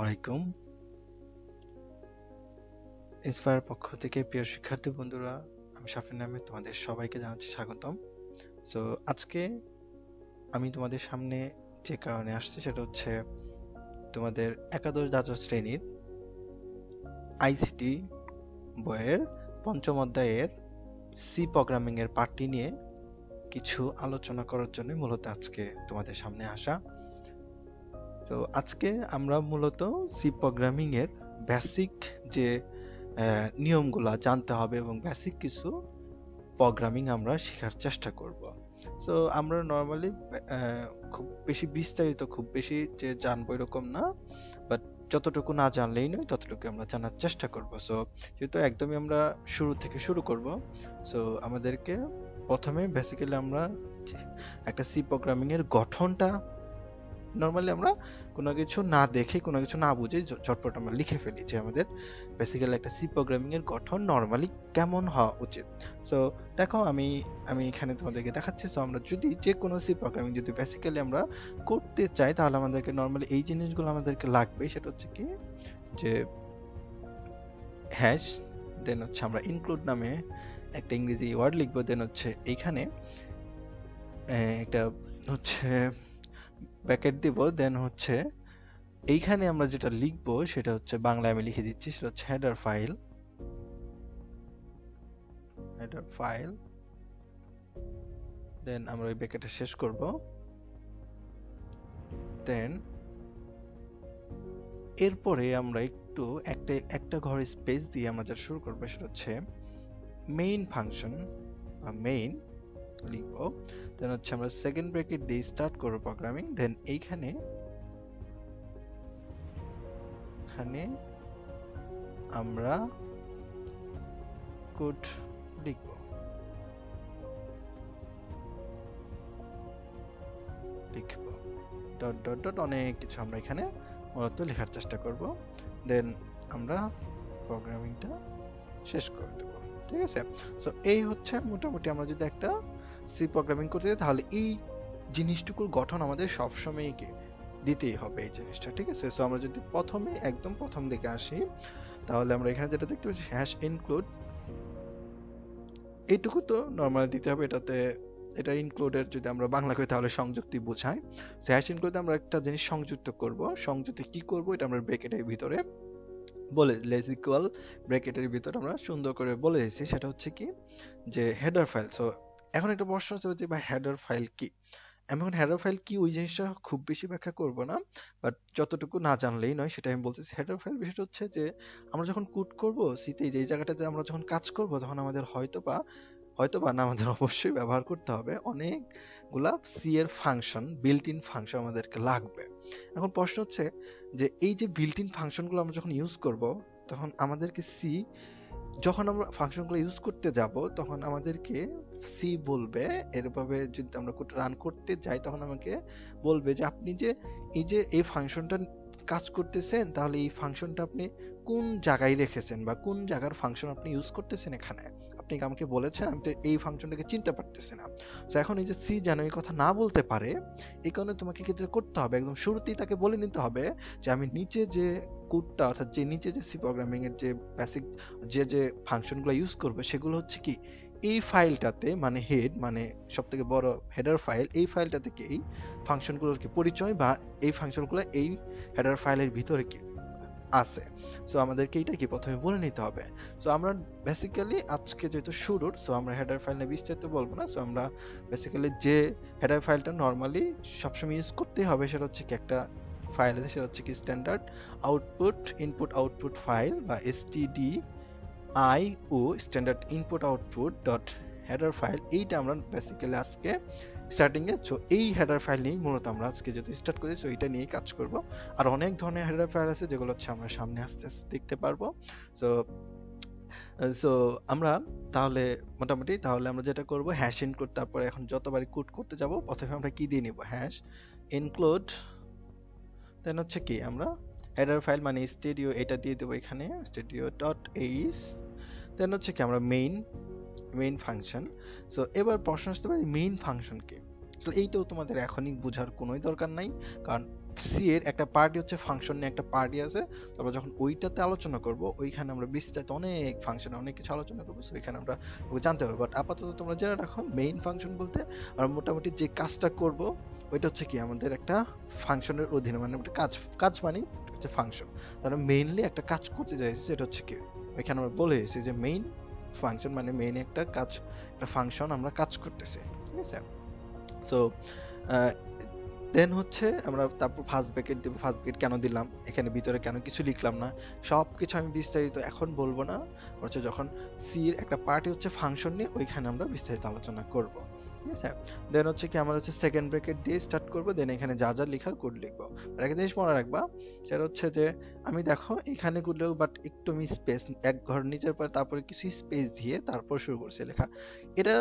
আলাইকুম। ইন্সপায়ার পক্ষ থেকে প্রিয় শিক্ষার্থী বন্ধুরা, আমি শাফিন আহমেদ তোমাদের সবাইকে জানাচ্ছি স্বাগতম। সো আজকে আমি তোমাদের সামনে যে কারণে আসছি সেটা হচ্ছে তোমাদের একাদশ দ্বাদশ শ্রেণীর আইসিটি বইয়ের পঞ্চম অধ্যায়ের সি প্রোগ্রামিং এর পার্টটি নিয়ে কিছু আলোচনা করার জন্য মূলত আজকে তোমাদের সামনে আসা। তো আজকে আমরা মূলত সি প্রোগ্রামিং এর বেসিক যে নিয়মগুলা জানতে হবে এবং বেসিক কিছু প্রোগ্রামিং আমরা শেখার চেষ্টা করব। সো আমরা নর্মালি খুব বেশি বিস্তারিত খুব বেশি যে জানবো এরকম না, বাট যতটুকু না জানলেই নয় ততটুকু আমরা জানার চেষ্টা করব। সো যেহেতু একদমই আমরা শুরু থেকে শুরু করব, সো আমাদেরকে প্রথমে বেসিক্যালি আমরা একটা সি প্রোগ্রামিং এর গঠনটা নর্মালি আমরা কোনো কিছু না দেখে কোনো কিছু না বুঝে ঝটপট আমরা লিখে ফেলি যে আমাদের বেসিক্যালি একটা সি প্রোগ্রামিং এর গঠন নর্মালি কেমন হওয়া উচিত। সো দেখো আমি আমি এখানে তোমাদেরকে দেখাচ্ছি। সো আমরা যদি যে কোনো সি প্রোগ্রামিং যদি বেসিক্যালি আমরা করতে চাই তাহলে আমাদেরকে নর্মালি এই জিনিসগুলো আমাদেরকে লাগবে। সেটা হচ্ছে কি যে হ্যাশ, দেন হচ্ছে আমরা ইনক্লুড নামে একটা ইংরেজি ওয়ার্ড লিখবো, দেন হচ্ছে এইখানে একটা হচ্ছে ব্র্যাকেট দিব, দেন হচ্ছে এইখানে আমরা যেটা লিখবো সেটা হচ্ছে বাংলায় আমি লিখে দিচ্ছি, সেটা হচ্ছে হেডার ফাইল। দেন আমরা ওই ব্র্যাকেটটা শেষ করব। দেন এরপরে আমরা একটু একটা ঘর স্পেস দিয়ে আমরা যা শুরু করবো সেটা হচ্ছে মেইন ফাংশন বা মেইন লিখবো। দেন হচ্ছে আমরা সেকেন্ড ব্র্যাকেট দিয়ে স্টার্ট করব প্রোগ্রামিং। দেন এইখানে আমরা কোড লিখবো, ডট ডট ডট অনেক কিছু আমরা এখানে মূলত লেখার চেষ্টা করব। দেন আমরা প্রোগ্রামিংটা শেষ করে দেব। ঠিক আছে? সো এই হচ্ছে মোটামুটি আমরা যদি একটা সি প্রোগ্রামিং করতে যাই তাহলে এই জিনিসটুকুর গঠন আমাদের সবসময় কি দিতেই হবে এই জিনিসটা। ঠিক আছে? সো আমরা যদি প্রথমে একদম প্রথম দিকে আসি তাহলে আমরা এখানে যেটা দেখতে পাচ্ছি হ্যাশ ইনক্লুড, এইটুকু তো নরমালি দিতে হবে। এটা ইনক্লুডের যদি আমরা বাংলা করি তাহলে সংযুক্তি বোঝায়। সো হ্যাশ ইনক্লুডে আমরা একটা জিনিস সংযুক্ত করব। সংযুক্তি কি করব এটা আমরা ব্র্যাকেটের ভিতরে বলে লেস ইকুয়াল ব্র্যাকেটের ভিতরে আমরা সুন্দর করে বলে দিয়েছি, সেটা হচ্ছে কি যে হেডার ফাইল। সো এখন একটা প্রশ্ন হচ্ছে যে ভাই হেডার ফাইল কি? আমি এখন হেডার ফাইল কি ওই জিনিসটা খুব বেশি ব্যাখ্যা করব না, বাট যতটুকু না জানলেই নয় সেটা আমি বলতেছি। হেডার ফাইল বিষয়টা হচ্ছে যে আমরা যখন কোড করব সিতে, যে জায়গাটাতে আমরা যখন কাজ করব তখন আমাদের হয়তোবা না আমাদের অবশ্যই ব্যবহার করতে হবে অনেকগুলা সি এর ফাংশন, বিল্ট ইন ফাংশন আমাদেরকে লাগবে। এখন প্রশ্ন হচ্ছে যে এই যে বিল্ট ইন ফাংশনগুলো আমরা যখন ইউজ করব তখন আমাদেরকে সি, যখন আমরা ফাংশনগুলো ইউজ করতে যাব তখন আমাদেরকে সি বলবে, এরভাবে যদি আমরা কোড রান করতে যাই তখন আমাকে বলবে যে আপনি যে এই ফাংশনটা কাজ করতেছেন তাহলে এই ফাংশনটা আপনি কোন জায়গায় রেখেছেন বা কোন জায়গার ফাংশন আপনি ইউজ করতেছেন এখানে আপনি আমাকে বলেছেন, আমি তো এই ফাংশনটাকে চিনতে পারতেছি না। তো এখন এই যে সি যেন এই কথা না বলতে পারে এই কারণে তোমাকে ক্ষেত্রে করতে হবে একদম শুরুতেই তাকে বলে নিতে হবে যে আমি নিচে যে কোডটা অর্থাৎ যে নিচে যে সি প্রোগ্রামিং এর যে বেসিক যে ফাংশনগুলো ইউজ করবে সেগুলো হচ্ছে কি এই ফাইলটাতে, মানে হেড মানে সবথেকে বড় হেডার ফাইল, এই ফাইলটা থেকে এই ফাংশনগুলোর কি পরিচয় বা এই ফাংশনগুলো এই হেডার ফাইলের ভিতরে কি আছে। সো আমাদেরকে এইটা কি প্রথমে বলে নিতে হবে। সো আমরা বেসিক্যালি আজকে যেহেতু শুরুর, সো আমরা হেডার ফাইল নিয়ে বিস্তারিত বলবো না। সো আমরা বেসিক্যালি যে হেডার ফাইলটা নর্মালি সবসময় ইউজ করতে হবে সেটা হচ্ছে কি একটা ফাইল আছে, সেটা হচ্ছে কি স্ট্যান্ডার্ড ইনপুট আউটপুট ফাইল বা STDIO, standard input output dot header file. এইটা আমরা বেসিক্যালি আজকে স্টার্টিং এ, সো এই হেডার ফাইল নিয়ে মূলত আমরা আজকে যেহেতু স্টার্ট করেছি সো এটা নিয়ে কাজ করব। আর অনেক ধরনের হেডার ফাইল আছে যেগুলো হচ্ছে আমরা সামনে আস্তে আস্তে দেখতে পারবো। সো সো আমরা তাহলে মোটামুটি তাহলে আমরা যেটা করব হ্যাশ ইনক্লুড, তারপরে এখন যতবারই কোড করতে যাব প্রথমে আমরা কি দিয়ে নিব হ্যাশ ইনক্লুড, দেন হচ্ছে কি আমরা হেডার ফাইল মানে স্টুডিও এটা দিয়ে দেবো এখানে studio.h, দেন হচ্ছে কি আমরা মেইন ফাংশন। সো এবার প্রশ্ন আসতে পারে মেইন ফাংশন কি? আসলে এইটাও তোমাদের এখনই বোঝার কোনোই দরকার নাই, কারণ সি এর একটা পার্টি হচ্ছে ফাংশন নিয়ে একটা পার্টি আছে। তারপর যখন ওইটাতে আলোচনা করব, ওইখানে আমরা বিস্তারিত অনেক ফাংশনে অনেক কিছু আলোচনা করবো, সো এখানে আমরা জানতে পারবো। বাট আপাতত তোমরা জেনে রাখো মেইন ফাংশন বলতে আমরা মোটামুটি যে কাজটা করব ওইটা হচ্ছে কি আমাদের একটা ফাংশনের অধীনে, মানে একটা কাজ, কাজ মানে হচ্ছে ফাংশন। তাহলে মেইনলি একটা কাজ করতে চাইছি, সেটা হচ্ছে কি এখানে আমরা বলে এসেছি যে মেইন ফাংশন মানে মেইন একটা কাজ, একটা ফাংশন আমরা কাজ করতেছি, ঠিক আছে। সো দেন হচ্ছে আমরা তারপর ফার্স্ট ব্র্যাকেট দেব। ফার্স্ট ব্র্যাকেট কেন দিলাম, এখানে ভিতরে কেন কিছু লিখলাম না, সব কিছু আমি বিস্তারিত এখন বলবো না, হচ্ছে যখন সি এর একটা পার্টি হচ্ছে ফাংশন নিয়ে ওইখানে আমরা বিস্তারিত আলোচনা করব, ঠিক আছে। দেন হচ্ছে কি আমরা হচ্ছে সেকেন্ড ব্র্যাকেট দিয়ে স্টার্ট করব, দেন এখানে যা যা লেখার কোড লিখবো। আর একটা জিনিস মনে রাখবা, সেটা হচ্ছে যে আমি দেখো এখানে কোড লিখবো, বাট একটু আমি স্পেস এক ঘর নিচের পর তারপরে কিছু স্পেস দিয়ে তারপর শুরু করছি লেখা। এটা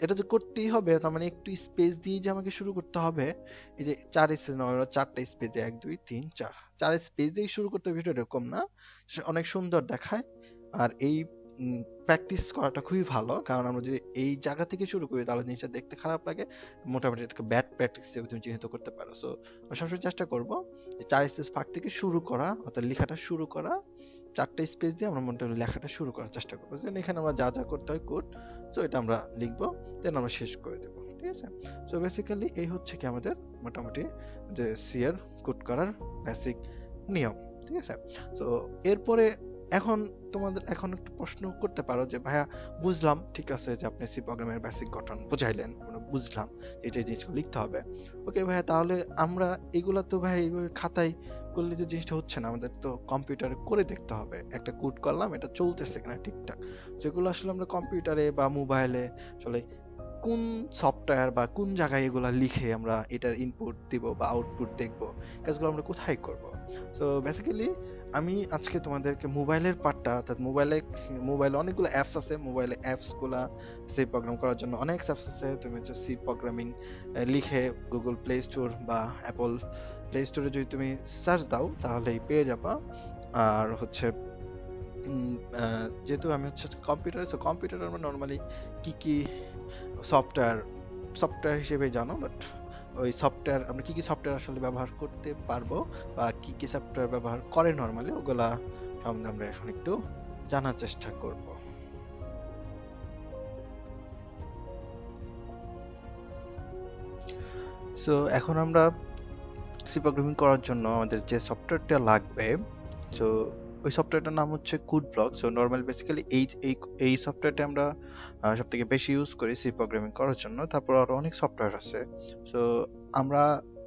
এটা তো করতেই হবে, তার মানে একটু স্পেস দিয়ে যে আমাকে শুরু করতে হবে। এই যে 4 স্পেস না, ওরা 4টা স্পেস দিয়ে 1 2 3 4 4 স্পেস দিয়ে শুরু করতে হবে, ভিডিও এরকম না, অনেক সুন্দর দেখায়। আর এই প্র্যাকটিস করাটা খুবই ভালো, কারণ আমরা যদি এই জায়গা থেকে শুরু করি তাহলে জিনিসটা দেখতে খারাপ লাগে, মোটামুটি এটাকে ব্যাড প্র্যাকটিস হিসেবে তুমি চিহ্নিত করতে পারো। সো আমরা সবসময় চেষ্টা করব যে 4 স্পেস ফাঁক থেকে শুরু করা, অর্থাৎ লেখাটা শুরু করা, 4টা স্পেস দিয়ে আমরা মোটামুটি লেখাটা শুরু করার চেষ্টা করবো। যেন এখানে আমরা যা যা করতে হয় কোড, সো এটা আমরা লিখবো, দেন আমরা শেষ করে দেবো, ঠিক আছে। সো বেসিক্যালি এই হচ্ছে কি আমাদের মোটামুটি যে সি এর কোড করার বেসিক নিয়ম, ঠিক আছে। সো এরপরে এখন তোমাদের এখন একটু প্রশ্ন করতে পারো যে ভাইয়া বুঝলাম, ঠিক আছে, যে আপনি সি প্রোগ্রামের বেসিক গঠন বুঝাইলেন, আমরা বুঝলাম এটা এই জিনিসগুলো লিখতে হবে। ওকে ভাইয়া, তাহলে আমরা এগুলা তো ভাই এইভাবে খাতায় করলে যে জিনিসটা হচ্ছে না, আমাদের তো কম্পিউটারে করে দেখতে হবে। একটা কোড করলাম, এটা চলতেছে কিনা ঠিকঠাক, যেগুলো আসলে আমরা কম্পিউটারে বা মোবাইলে আসলে কোন সফটওয়্যার বা কোন জায়গায় এগুলা লিখে আমরা এটার ইনপুট দিব বা আউটপুট দেখব, কাজগুলো আমরা কোথায় করব। সো বেসিক্যালি আমি আজকে তোমাদেরকে মোবাইলের পার্টটা, অর্থাৎ মোবাইলে অনেকগুলো অ্যাপস আছে, মোবাইলে অ্যাপস গুলা সি প্রোগ্রাম করার জন্য অনেক অ্যাপস আছে। তুমি হচ্ছে সি প্রোগ্রামিং লিখে গুগল প্লে স্টোর বা অ্যাপল প্লে স্টোরে যদি তুমি সার্চ দাও তাহলেই পেয়ে যাবা। আর হচ্ছে যেহেতু আমি হচ্ছে কম্পিউটারে, সো কম্পিউটারে আমরা নর্মালি কি কি সফটওয়্যার সফটওয়্যার হিসেবে জানো, বাট ওই সফটওয়্যার আমরা কি কি সফটওয়্যার আসলে ব্যবহার করতে পারবো বা কি কি সফটওয়্যার ব্যবহার করে নর্মালি, ওগুলা সম্বন্ধে আমরা এখন একটু জানার চেষ্টা করব। সো এখন আমরা সি প্রোগ্রামিং করার জন্য আমাদের যে সফটওয়্যারটা লাগবে, সো ওই সফটওয়্যারটার নাম হচ্ছে code block. So normal basically এই সফটওয়্যারটা আমরা সব থেকে বেশি ইউজ করি সি প্রোগ্রামিং করার জন্য। তারপর আরো অনেক সফটওয়্যার আছে। সো আমরা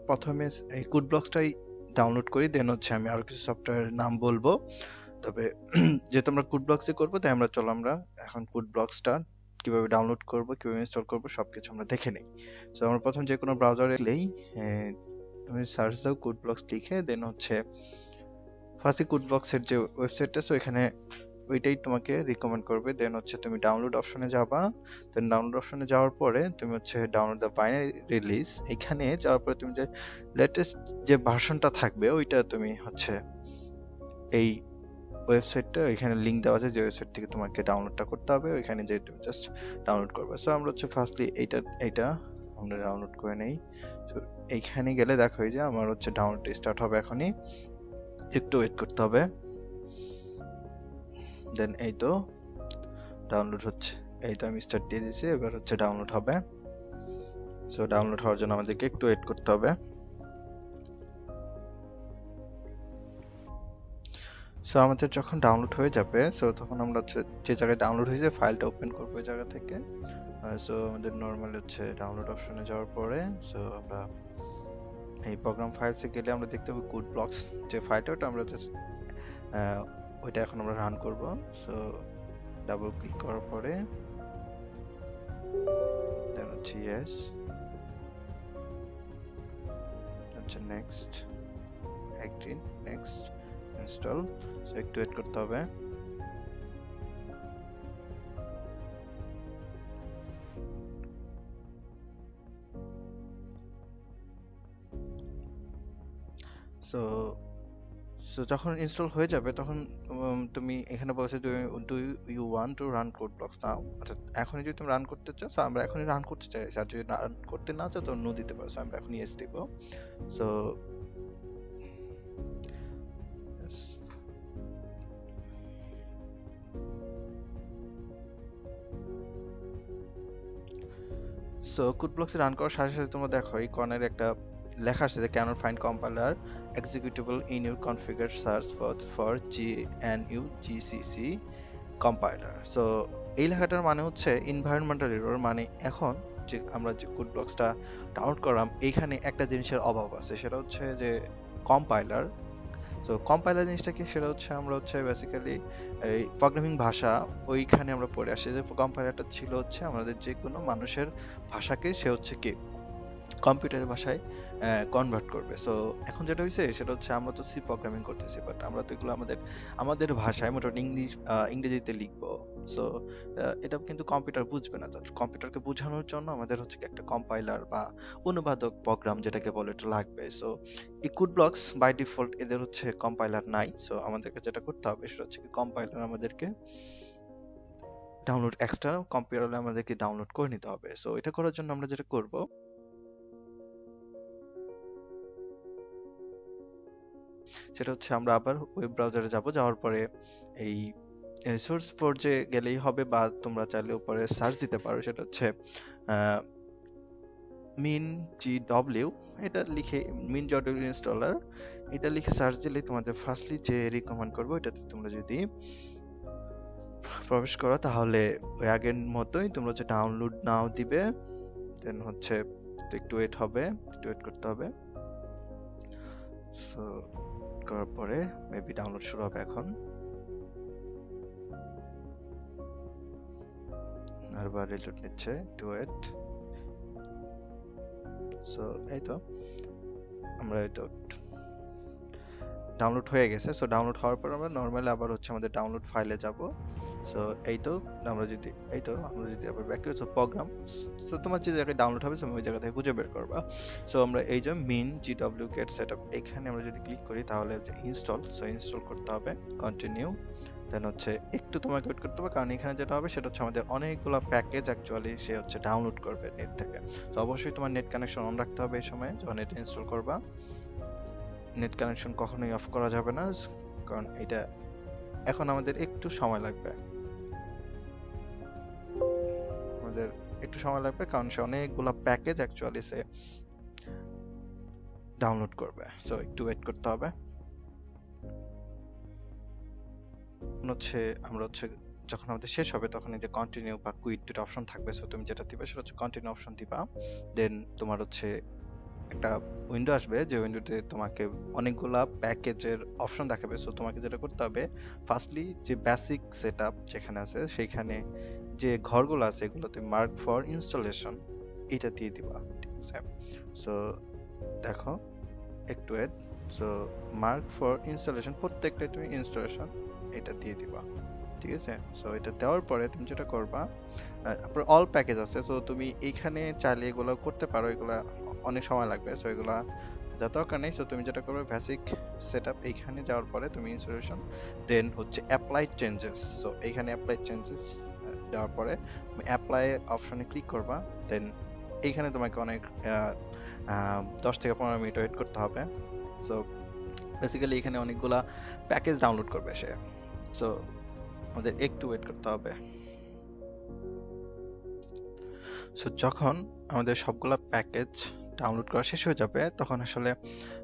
প্রথমে এই কোড ব্লকসটাই ডাউনলোড করি, দেন হচ্ছে আমি আরো কিছু সফটওয়্যারের নাম বলবো। তবে যেহেতু আমরা কোড ব্লকসে করবো, তাই আমরা এখন কোড ব্লকসটা কিভাবে ডাউনলোড করব, কিভাবে ইনস্টল করব সবকিছু আমরা দেখে নেই। সো আমরা প্রথম যে কোনো ব্রাউজারে গেলেই তুমি সার্চ দাও কোড ব্লকস লিখে, দেন হচ্ছে ফার্স্টে কোড ব্লকসের যে ওয়েবসাইটটা আছে ওইখানে ওইটাই তোমাকে রিকমেন্ড করবে। দেন হচ্ছে তুমি ডাউনলোড অপশনে যাবা, দেন ডাউনলোড অপশনে যাওয়ার পরে তুমি হচ্ছে ডাউনলোড দ্য বাইনারি রিলিজ, এখানে যাওয়ার পরে তুমি যে লেটেস্ট যে ভার্সনটা থাকবে ওইটা তুমি হচ্ছে এই ওয়েবসাইটটা, এখানে লিংক দেওয়া আছে যে ওয়েবসাইট থেকে তোমাকে ডাউনলোডটা করতে হবে, ওইখানে যে তুমি জাস্ট ডাউনলোড করবে। সো আমরা হচ্ছে ফার্স্টলি এইটা আমরা ডাউনলোড করে নেই। তো এইখানে গেলে দেখো এই যে আমার হচ্ছে ডাউনলোড স্টার্ট হবে এখনই, একটু ওয়েট করতে হবে। দেন এই তো ডাউনলোড হচ্ছে, এই তো আমি স্টার্ট দিয়ে দিয়েছি, এবার হচ্ছে ডাউনলোড হবে। সো ডাউনলোড হওয়ার জন্য আমাদেরকে একটু ওয়েট করতে হবে। সো আমাদের যখন ডাউনলোড হয়ে যাবে, সো তখন আমরা হচ্ছে যে জায়গায় ডাউনলোড হয়েছে ফাইলটা ওপেন করবো ওই জায়গা থেকে। সো আমাদের নর্মাল হচ্ছে ডাউনলোড অপশনে যাওয়ার পরে সো আমরা এই প্রোগ্রাম ফাইলসে গেলে আমরা দেখতে পাবো কোড ব্লকস যে ফাইলটা, ওটা আমরা জাস্ট ওইটা এখন আমরা রান করব। সো ডাবল ক্লিক করার পরে দেন হচ্ছে ইয়েস, হচ্ছে next, agree, next, install. So একটু ওয়েট করতে হবে। সো সো যখন ইনস্টল হয়ে যাবে তখন তুমি এখানে বলছো do you want to run code blocks now, অর্থাৎ এখনই যদি তুমি রান করতে চাও, সো আমরা এখনই রান করতে চাই, আর যদি রান করতে না চাও তো নো দিতে পারো। সো আমরা এখন ইয়েস দিব। So so code blocks run করার সাথে সাথে তোমরা দেখো এই কর্নারে একটা লেখা আসছে যে can't find compiler executable in your configure search for GNU GCC compiler. So এই লেখাটার মানে হচ্ছে এনভায়রনমেন্টাল এরর, মানে এখন যে আমরা যে কোড ব্লকসটা ডাউনলোড করলাম এইখানে একটা জিনিসের অভাব আছে, সেটা হচ্ছে যে কম্পাইলার। তো কম্পাইলার জিনিসটা কি, সেটা হচ্ছে আমরা হচ্ছে বেসিক্যালি এই প্রোগ্রামিং ভাষা ওইখানে আমরা পড়ে আসি যে কম্পাইলারটা ছিল হচ্ছে আমাদের যে কোনো মানুষের ভাষাকে সে হচ্ছে কি কম্পিউটারের ভাষায় কনভার্ট করবে। সো এখন যেটা হয়েছে সেটা হচ্ছে আমরা তো সি প্রোগ্রামিং করতেছি, বাট আমরা তো এগুলো আমাদের ভাষায় মোটামুটি ইংরেজিতে লিখবো। সো এটা কিন্তু কম্পিউটার বুঝবে না। কম্পিউটারকে বোঝানোর জন্য আমাদের হচ্ছে একটা কম্পাইলার বা অনুবাদক প্রোগ্রাম যেটাকে বলে এটা লাগবে। সো এই কোড ব্লকস বাই ডিফল্ট এদের হচ্ছে কম্পাইলার নাই। সো আমাদেরকে যেটা করতে হবে সেটা হচ্ছে কি কম্পাইলার আমাদেরকে ডাউনলোড এক্সট্রা কম্পিউটারে আমাদেরকে ডাউনলোড করে নিতে হবে। সো এটা করার জন্য আমরা যেটা করব সেটা হচ্ছে আমরা আবার ওয়েব ব্রাউজারে যাব, যাওয়ার পরে এই সোর্স ফোর্জে গেলেই হবে, বা তোমরা চাইলে উপরে সার্চ দিতে পারো, সেটা হচ্ছে মিন জিডব্লিউ, এটা লিখে মিন জিডব্লিউ ইনস্টলার এটা লিখে সার্চ দিলে তোমাদের ফার্স্টলি যে রিকমেন্ড করবো এটাতে তোমরা যদি প্রবেশ করো তাহলে ওই আগের মতোই তোমরা হচ্ছে ডাউনলোড নাও দিবে, দেন হচ্ছে একটু ওয়েট হবে, একটু ওয়েট করতে হবে। সো করার পরে মেবি ডাউনলোড শুরু হবে এখন, আর বার রিলোড নিচ্ছে, একটু ওয়েট। সো এই তো আমরা এই তো ডাউনলোড হয়ে গেছে। সো ডাউনলোড হওয়ার পর আমরা নরমালি আবার হচ্ছে আমাদের ডাউনলোড ফাইলে যাব। সো এই তো আমরা যদি আবার ব্যাক করি, সো প্রোগ্রাম, সো তোমার যে জায়গায় ডাউনলোড হবে তুমি ওই জায়গা থেকে খুঁজে বের করবা। সো আমরা এই যে মিন জিডব্লিউ গেট সেটআপ এখানে আমরা যদি ক্লিক করি তাহলে যে ইনস্টল, সো ইনস্টল করতে হবে, কন্টিনিউ, দেন হচ্ছে একটু তোমাকে ওয়েট করতে হবে, কারণ এখানে যেটা হবে সেটা হচ্ছে আমাদের অনেকগুলো প্যাকেজ অ্যাকচুয়ালি সে হচ্ছে ডাউনলোড করবে নেট থেকে। তো অবশ্যই তোমার নেট কানেকশন অন রাখতে হবে এই সময় যখন এটা ইনস্টল করবা। নেট কানেকশন কখনোই অফ করা যাবে না, কারণ এটা এখন আমাদের একটু সময় লাগবে, কারণ সে অনেকগুলা প্যাকেজ অ্যাকচুয়ালি সে ডাউনলোড করবে। সো একটু ওয়েট করতে হবে। হচ্ছে আমরা হচ্ছে যখন আমাদের শেষ হবে তখন এই যে কন্টিনিউ বা কুইট দুটো অপশন থাকবে। সো তুমি যেটা দিবে সেটা হচ্ছে কন্টিনিউ অপশন দিবা, দেন তোমার হচ্ছে একটা উইন্ডো আসবে, যে উইন্ডোতে তোমাকে অনেকগুলা প্যাকেজের অপশন দেখাবে। সো তোমাকে যেটা করতে হবে ফার্স্টলি যে বেসিক সেটআপ যেখানে আছে সেইখানে যে ঘরগুলো আছে এগুলো তুমি মার্ক ফর ইনস্টলেশন এটা দিয়ে দিবা, ঠিক আছে? সো দেখো একটু wait, so mark for installation প্রত্যেকটা তুমি ইনস্টলেশন এটা দিয়ে দিবা, ঠিক আছে? সো এটা দেওয়ার পরে তুমি যেটা করবা আপনার অল প্যাকেজ আছে, সো তুমি এইখানে চাইলে এগুলো করতে পারো, এগুলা অনেক সময় লাগবে, সো এগুলা যা দরকার নেই। সো তুমি যেটা করবে বেসিক সেটআপ এইখানে যাওয়ার পরে তুমি ইনস্টলেশন, দেন হচ্ছে অ্যাপ্লাই চেঞ্জেস, সো এইখানে অ্যাপ্লাই চেঞ্জেস দেওয়ার পরে তুমি অ্যাপ্লাই অপশনে ক্লিক করবা, দেন এইখানে তোমাকে অনেক 10 থেকে 15 মিনিট ওয়েট করতে হবে। সো বেসিক্যালি এখানে অনেকগুলা প্যাকেজ ডাউনলোড করবে সে, সো আমাদের একটু ওয়েট করতে হবে। সো যখন আমাদের সবগুলা প্যাকেজ ডাউনলোড করা শেষ হয়ে যাবে তখন আসলে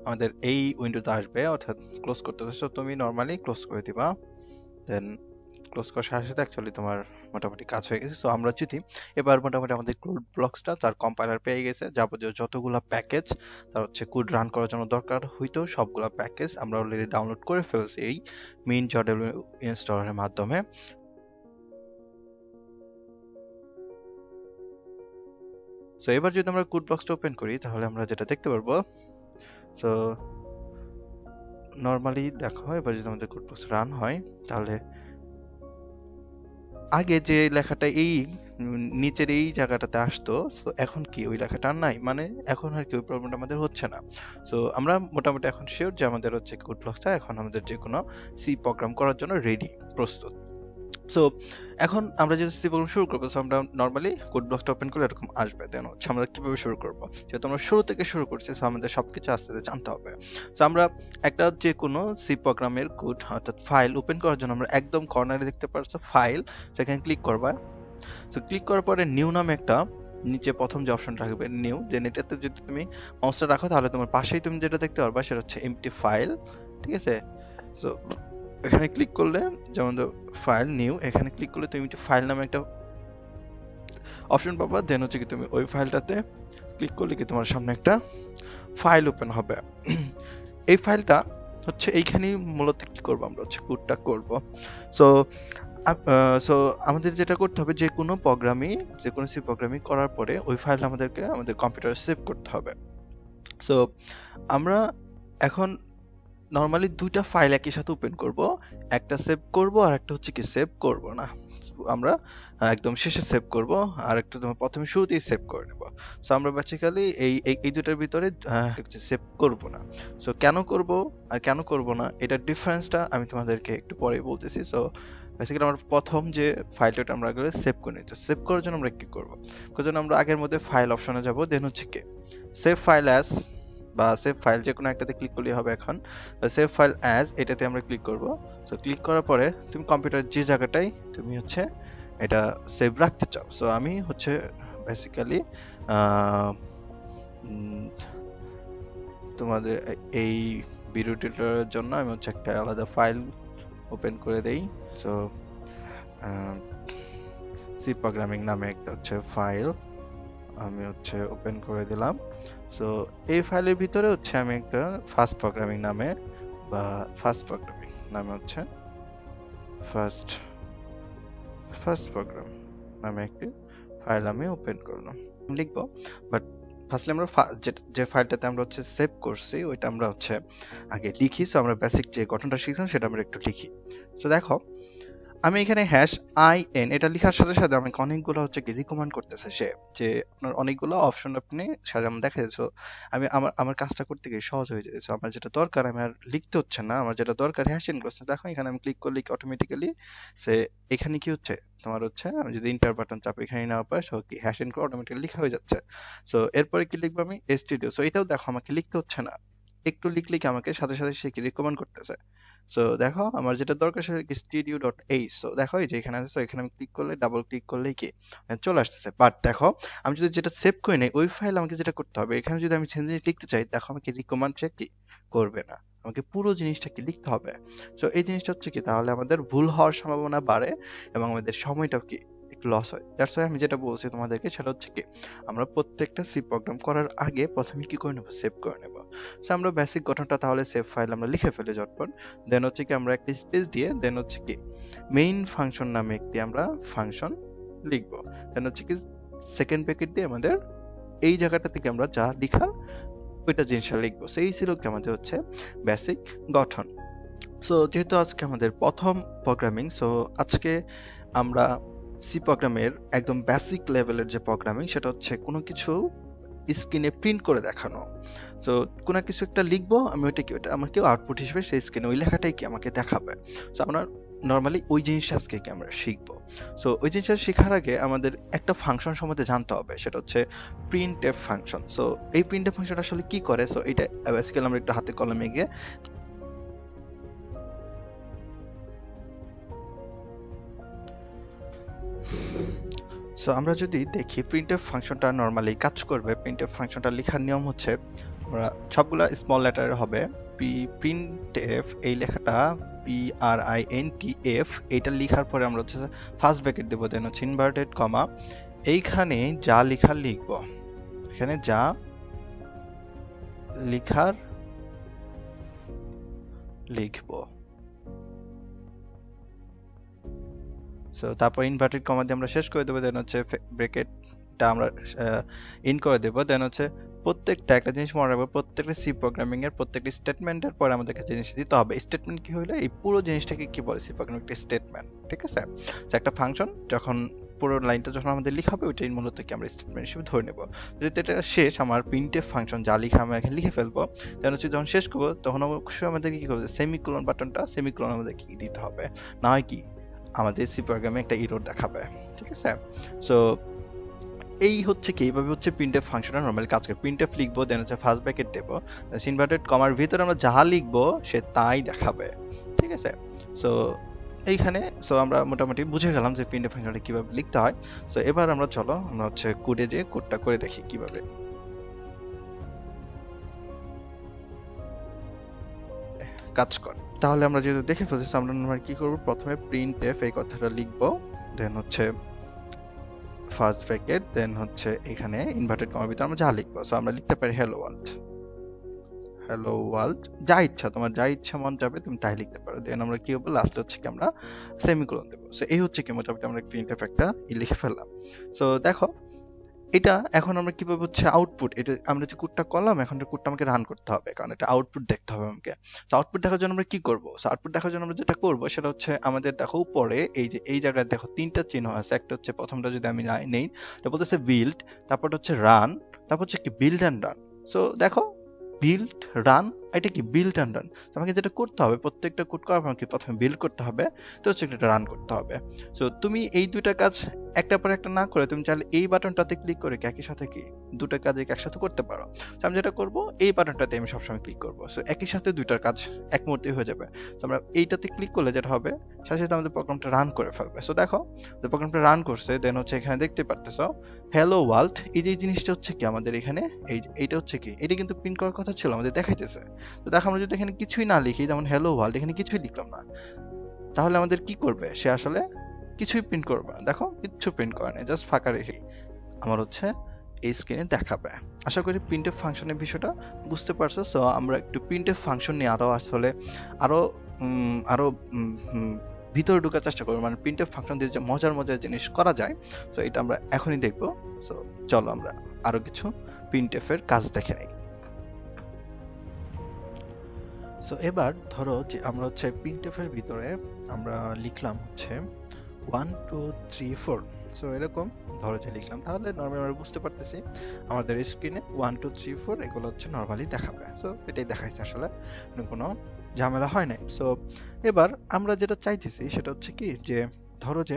আমাদের এই উইন্ডোতে আসবে, অর্থাৎ ক্লোজ করতে হবে। সো তুমি নরমালি ক্লোজ করে দিবা, দেন ক্লোজ করার সাথে সাথে অ্যাকচুয়ালি তোমার মোটামুটি কাজ হয়ে গেছে। সো আমরা যদি এবার মোটামুটি আমাদের কোড ব্লকসটা তার কম্পাইলার পেয়ে গেছে, যাবতীয় যতগুলা প্যাকেজ তার হচ্ছে কোড রান করার জন্য দরকার হইতো সবগুলা প্যাকেজ আমরা অলরেডি ডাউনলোড করে ফেলছি এই মিন জিডব্লিউ ইনস্টলারের মাধ্যমে। সো এবার যদি আমরা কোড ব্লকসটা ওপেন করি তাহলে আমরা যেটা দেখতে পারবো, সো নরমালি দেখো এবার যদি আমাদের কোড ব্লকস রান হয় তাহলে আগে যে লেখাটা এই নিচের এই জায়গাটাতে আসতো, তো এখন কি ওই লেখাটা আর নাই, মানে এখন আর কি ওই প্রবলেমটা আমাদের হচ্ছে না। সো আমরা মোটামুটি এখন শিওর যে আমাদের হচ্ছে কোড ব্লকসটা এখন আমাদের যে কোনো সি প্রোগ্রাম করার জন্য রেডি, প্রস্তুত। সো এখন আমরা যেহেতু সি প্রোগ্রাম শুরু করবো, সো আমরা নর্মালি কোড ব্লকসটা ওপেন করলে এরকম আসবে। দেন হচ্ছে আমরা কিভাবে শুরু করবো, যেহেতু আমরা শুরু থেকে শুরু করছি, সো আমাদের সবকিছু আস্তে আস্তে জানতে হবে। সো আমরা একটা যে কোনো সি প্রোগ্রামের কোড অর্থাৎ ফাইল ওপেন করার জন্য আমরা একদম কর্নারে দেখতে পারছো ফাইল, সেখানে ক্লিক করবা। সো ক্লিক করার পরে নিউ নামে একটা নিচে প্রথম যে অপশনটা থাকবে নিউ, দেন এটাতে যদি তুমি মাউসটা রাখো তাহলে তোমার পাশেই তুমি যেটা দেখতে পারবা সেটা হচ্ছে এমটি ফাইল, ঠিক আছে। সো এখানে ক্লিক করলে যেমন ফাইল নিউ, এখানে ক্লিক করলে তুমি ফাইল নামে একটা অপশন পাবা। দেন হচ্ছে কি তুমি ওই ফাইলটাতে ক্লিক করলে কি তোমার সামনে একটা ফাইল ওপেন হবে। এই ফাইলটা হচ্ছে এইখানেই মূলত কি করবো আমরা হচ্ছে কোডটা করব। সো সো আমাদের যেটা করতে হবে, যে কোনো প্রোগ্রামই যে কোনো সি প্রোগ্রামিং করার পরে ওই ফাইলটা আমাদেরকে আমাদের কম্পিউটারে সেভ করতে হবে। সো আমরা এখন নরমালি দুইটা ফাইল একই সাথে ওপেন করব, একটা সেভ করব আর একটা হচ্ছে কি সেভ করব না। আমরা একদম শেষে সেভ করব আর একটা তোমার প্রথমে শুরুতেই সেভ করে নেব। সো আমরা বেসিক্যালি এই দুটার ভিতরে সেভ করব না। সো কেন করব আর কেন করব না এটার ডিফারেন্সটা আমি তোমাদেরকে একটু পরে বলতেছি। সো বেসিক্যালি আমরা প্রথম যে ফাইলটা আমরা আগে সেভ করে নিই, তো সেভ করার জন্য আমরা কি করব, করার জন্য আমরা আগের মধ্যে ফাইল অপশনে যাব, দেন হচ্ছে কি সেভ ফাইল অ্যাজ বা সেভ ফাইল যে কোনো একটাতে ক্লিক করলেই হবে। এখন সেভ ফাইল অ্যাজ এটাতে আমরা ক্লিক করব। সো ক্লিক করার পরে তুমি কম্পিউটার যে জায়গাটাই তুমি হচ্ছে এটা সেভ রাখতে চাও, সো আমি হচ্ছে বেসিক্যালি তোমাদের এই ভিডিও টিউটোরিয়ালের জন্য আমি হচ্ছে একটা আলাদা ফাইল ওপেন করে দেই। সো সি প্রোগ্রামিং নামে একটা হচ্ছে ফাইল আমি হচ্ছে ওপেন করে দিলাম। সো এই ফাইলের ভিতরে হচ্ছে আমি একটা ফাস্ট প্রোগ্রামিং নামে হচ্ছে ফার্স্ট প্রোগ্রাম নামে একটি ফাইল আমি ওপেন করলাম, লিখবো। বাট ফার্স্টলি আমরা যে ফাইলটাতে আমরা হচ্ছে সেভ করছি ওইটা আমরা হচ্ছে আগে লিখি। সো আমরা বেসিক যে গঠনটা শিখছিলাম সেটা আমরা একটু লিখি। তো দেখো আমি এখানে #in এটা লেখার সাথে সাথে আমাকে অনেকগুলো হচ্ছে কি রিকমেন্ড করতেছে সে, যে আপনার অনেকগুলো অপশন আপনি সাজানো দেখা যাচ্ছে। আমি আমার কাজটা করতে গিয়ে সহজ হয়ে যাচ্ছে, আমার যেটা দরকার আমি আর লিখতে হচ্ছে না, আমার যেটা দরকার #in করছে। দেখো এখানে আমি ক্লিক করলে কি অটোমেটিক্যালি সে এখানে কি হচ্ছে তোমার হচ্ছে আমি যদি ইন্টার বাটন চাপ এখানে নেওয়ার পরে সো কি #in করে অটোমেটিক্যালি লেখা হয়ে যাচ্ছে। সো এরপরে কি লিখবো আমি stdio। সো এটাও দেখো আমাকে লিখতে হচ্ছে না, একটু লিখলে কি আমাকে সাথে সাথে সে কি রিকমেন্ড করতেছে। সো দেখো আমার যেটা দরকার সেটা কি studio.h। সো দেখো এই যে এখানে আছে, এখানে আমি ক্লিক করলে ডাবল ক্লিক করলেই কি চলে আসতেছে। বাট দেখো আমি যদি যেটা সেভ করে নেই ওই ফাইল আমাকে যেটা করতে হবে, এখানে যদি আমি সেম জিনিস লিখতে চাই দেখো আমাকে রিকমেন্ড সে কি করবে না, আমাকে পুরো জিনিসটা কি লিখতে হবে। সো এই জিনিসটা হচ্ছে কি তাহলে আমাদের ভুল হওয়ার সম্ভাবনা বাড়ে এবং আমাদের সময়টাও কি একটু লস হয়। দ্যাটস ওয়াই আমি যেটা বলছি তোমাদেরকে সেটা হচ্ছে কি আমরা প্রত্যেকটা সি প্রোগ্রাম করার আগে প্রথমে কি করে নেব, সেভ করে নেব। সো আমরা বেসিক গঠনটা তাহলে সেভ ফাইল আমরা লিখে ফেলি ঝটপট। দেন হচ্ছে কি আমরা একটা স্পেস দিয়ে দেন হচ্ছে কি মেইন ফাংশন নামে একটি আমরা ফাংশন লিখবো। দেন হচ্ছে কি সেকেন্ড ব্র্যাকেট দিয়ে আমাদের এই জায়গাটা থেকে আমরা যা লিখার ওইটা জিনিসটা লিখবো। সেই ছিল কি আমাদের হচ্ছে বেসিক গঠন। সো যেহেতু আজকে আমাদের প্রথম প্রোগ্রামিং, সো আজকে আমরা সি প্রোগ্রামের একদম বেসিক লেভেলের যে প্রোগ্রামিং সেটা হচ্ছে কোনো কিছু স্ক্রিনে প্রিন্ট করে দেখানো। সো কোনো কিছু একটা লিখবো আমি, ওইটা কি ওটা আমাকে আউটপুট হিসেবে সেই স্ক্রিনে ওই লেখাটাই কি আমাকে দেখাবে। সো আমরা নর্মালি ওই জিনিসটা আজকে কি আমরা শিখবো। সো ওই জিনিসটা শেখার আগে আমাদের একটা ফাংশন সম্বন্ধে জানতে হবে, সেটা হচ্ছে printf ফাংশন। সো এই printf ফাংশন আসলে কি করে, সো এটা বেসিক্যালি আমরা একটু হাতে কলমে গিয়ে সো আমরা যদি দেখি printf ফাংশনটা নরমালি কাজ করবে। printf ফাংশনটা লেখার নিয়ম হচ্ছে আমরা সবগুলা স্মল লেটারে হবে printf, এই লেখাটা printf এটা লেখার পরে আমরা হচ্ছে ফার্স্ট ব্র্যাকেট দেব, দেন হচ্ছে ইনভার্টেড কমা, এইখানে যা লেখার লিখব, এখানে যা লেখার লিখব। সো তারপর ইনভার্টেড কমা দিয়ে আমরা শেষ করে দেবো, দেন হচ্ছে ব্র্যাকেটটা আমরা ইন করে দেবো, দেন হচ্ছে প্রত্যেকটা একটা জিনিস মনে রাখবে, প্রত্যেকটা সি প্রোগ্রামিং এর প্রত্যেকটা স্টেটমেন্টের পরে আমাদেরকে জিনিস দিতে হবে। স্টেটমেন্ট কি হইলো, এই পুরো জিনিসটাকে কি বলে, সি প্রোগ্রামিং একটা স্টেটমেন্ট, ঠিক আছে? তো একটা ফাংশন যখন পুরো লাইনটা যখন আমাদের লিখা হবে, ওইটাই মূলত কি আমরা স্টেটমেন্ট হিসেবে ধরে নেব। যদি এটা শেষ, আমার প্রিন্টএফ ফাংশন যা লিখা আমরা এখানে লিখে ফেলবো, দেন হচ্ছে যখন শেষ করবো তখন অবশ্যই আমাদের কি করবে, সেমিকোলন বাটনটা, সেমিকোলন আমাদের কি দিতে হবে, না হয় কি আমাদের সি প্রোগ্রামে একটা এরর দেখাবে, ঠিক আছে? সো এই হচ্ছে কি, এইভাবে হচ্ছে প্রিন্টএফ ফাংশনটা নরমালি কাজ করে। প্রিন্টএফ লিখবো, দেন হচ্ছে ফার্স্ট ব্র্যাকেট দেবো, ইনভার্টেড কমার ভিতরে আমরা যাহা লিখবো সে তাই দেখাবে, ঠিক আছে? সো এইখানে আমরা মোটামুটি বুঝে গেলাম যে প্রিন্টএফ ফাংশনটা কিভাবে লিখতে হয়। সো এবার আমরা চলো আমরা হচ্ছে কোডে যে কোডটা করে দেখি কিভাবে কাজ করে। তাহলে আমরা যেহেতু দেখে ফেলছি, আমরা নরমালি কি করবো, প্রথমে প্রিন্টএফ এই কথাটা লিখবো, দেন হচ্ছে ফার্স্ট ব্র্যাকেট, দেন হচ্ছে এখানে ইনভার্টেড কমার ভিতরে আমরা যা লিখবো, সো আমরা লিখতে পারি হ্যালো ওয়ার্ল্ড, হ্যালো ওয়ার্ল্ড, যা ইচ্ছা তোমার, যা ইচ্ছা মন যাবে তুমি তাই লিখতে পারো। দেন আমরা কি হবে, লাস্টে হচ্ছে কি আমরা সেমিকোলন দেবো। সো এই হচ্ছে কি মোটামুটি আমরা প্রিন্টএফ একটা লিখে ফেললাম। সো দেখো এটা এখন আমরা কিভাবে হচ্ছে আউটপুট, এটা আমরা যে কোডটা করলাম, এখন কোডটা আমাকে রান করতে হবে, কারণ এটা আউটপুট দেখতে হবে আমাকে। তো আউটপুট দেখার জন্য আমরা কি করব, সো আউটপুট দেখার জন্য আমরা যেটা করব সেটা হচ্ছে আমাদের দেখো উপরে এই যে এই জায়গায় দেখো তিনটা চিহ্ন আছে, একটা হচ্ছে প্রথমটা যদি আমি নেই, এটা বলতেছে বিল্ড, তারপর হচ্ছে রান, তারপর হচ্ছে কি বিল্ড এন্ড রান। সো দেখো বিল্ড রান, এটা কি বিল্ড এন্ড রান। তোমাকে যেটা করতে হবে, প্রত্যেকটা কোড করার পর আমাকে প্রথমে বিল্ড করতে হবে, তো হচ্ছে এটা রান করতে হবে। সো তুমি এই দুইটা কাজ একটা পর একটা না করে তুমি চাইলে এই বাটনটাতে ক্লিক করে একই সাথে কি দুটো কাজ একসাথে করতে পারো। তো আমি যেটা করব, এই বাটনটাতে আমি সবসময় ক্লিক করব, সো একই সাথে দুইটার কাজ এক মুহূর্তে হয়ে যাবে। তো আমরা এইটাতে ক্লিক করলে যেটা হবে, সাথে সাথে আমাদের প্রোগ্রামটা রান করে ফেলবে। সো দেখো প্রোগ্রামটা রান করছে, দেন হচ্ছে এখানে দেখতে পারতেছো হ্যালো ওয়ার্ল্ড, এই যে জিনিসটা হচ্ছে কি আমাদের এখানে এইটা হচ্ছে কি, এটা কিন্তু প্রিন্ট করার কথা ছিল, আমাদের দেখাইতেছে। তো দেখো আমরা যদি এখানে কিছুই না লিখি, যেমন হ্যালো ওয়ার্ল্ড, এখানে কিছুই লিখলাম না, তাহলে আমাদের কি করবে, সে আসলে কিছুই প্রিন্ট করবে না। দেখো কিচ্ছু প্রিন্ট করে না, জাস্ট ফাঁকা রেখে আমার হচ্ছে এই স্ক্রিনে দেখাবে। আশা করি প্রিন্টএফ ফাংশনের বিষয়টা বুঝতে পারছো। সো আমরা একটু প্রিন্টএফ ফাংশন নিয়ে আরো আসলে আরো আরো ভিতরে ঢোকার চেষ্টা করবো, মানে প্রিন্টএফ ফাংশন দিয়ে যে মজার মজার জিনিস করা যায়, সো এটা আমরা এখনই দেখবো। সো চলো আমরা আরো কিছু প্রিন্টএফ এর কাজ দেখে নেই। সো এবার ধরো যে আমরা হচ্ছে প্রিন্টএফ এর ভিতরে আমরা লিখলাম হচ্ছে 1 2 3 4। সো এরকম ধরো যে লিখলাম, তাহলে নরমালি আমরা বুঝতে পারতেছি আমাদের স্ক্রিনে 1 2 3 4 এগুলো হচ্ছে নরমালি দেখাবে। সো এটাই দেখাইছে, আসলে কোনো ঝামেলা হয় নাই। সো এবার আমরা যেটা চাইতেছি সেটা হচ্ছে কি, যে ধরো যে